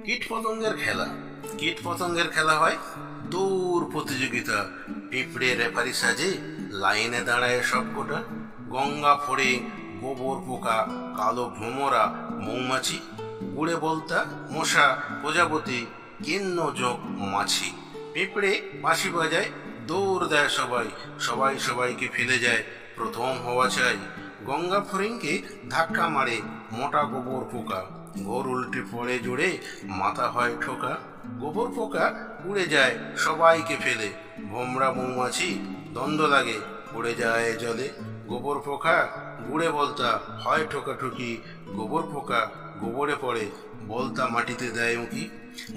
কীটপতঙ্গের খেলা। কীটপতঙ্গের খেলা হয় দৌড় প্রতিযোগিতা। পিঁপড়ে রেফারি সাজে লাইনে দাঁড়ায় সবকটা। গঙ্গা ফোড়ে গোবর পোকা, কালো ভ্রমরা মৌমাছি, উড়ে বলতা মশা প্রজাপতি, কিন্ন যোগ মাছি। পিঁপড়ে বাঁশি বাজায়, দৌড় দেয় সবাই, সবাই সবাইকে ফেলে যায়, প্রথম হওয়া চাই। গঙ্গা ফড়িংকে ধাক্কা মারে মোটা গোবর পোকা, ঘোর উল্টে পড়ে জুড়ে মাথা হয় ঠোকা। গোবর পোকা উড়ে যায় সবাইকে ফেলে, ভোমরা মৌমাছি দ্বন্দ্ব লাগে উড়ে যায় জলে। গোবর পোকা গুড়ে বলতা হয় ঠোকাঠুকি, গোবর পোকা গোবরে পড়ে বলতা মাটিতে দেয় উঁকি।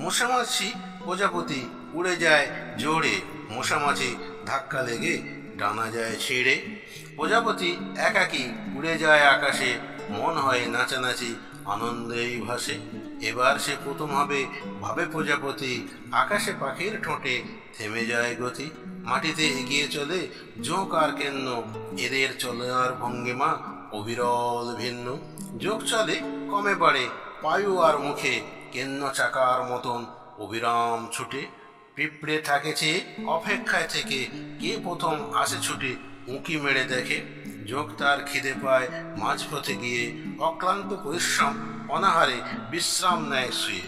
মশামাছি প্রজাপতি উড়ে যায় জোরে, মশামাছি ধাক্কা লেগে ডানা যায় ছিঁড়ে। প্রজাপতি একাকী উড়ে যায় আকাশে, মন হয় নাচানাচি আনন্দেই ভাসে। এবার সে প্রথম হবে ভাবে প্রজাপতি, আকাশে পাখির ঠোঁটে থেমে যায় গতি। মাটিতে এগিয়ে চলে জোঁক আর কেন্ন, এদের চলার ভঙ্গিমা অবিরল ভিন্ন। যোগ চলে কমে বাড়ে পায়ু আর মুখে, কেন্ন চাকার মতন অবিরাম ছুটে। পিঁপড়ে থাকেছে অপেক্ষায় থেকে, কে প্রথম আসে ছুটে উঁকি মেরে দেখে। যোগ তার খিদে পায় মাঝপথে গিয়ে, অক্লান্ত পরিশ্রম অনাহারে বিশ্রাম নেয় শুয়ে।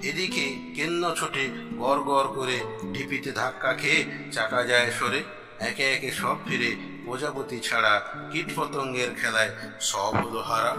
এদিকে কেন্ন ছোটে গড় গড় করে, ঢিপিতে ধাক্কা খেয়ে চাকা যায় সরে। একে একে সব ফিরে প্রজাপতি ছাড়া, কীটপতঙ্গের খেলায় সব হলো হারা।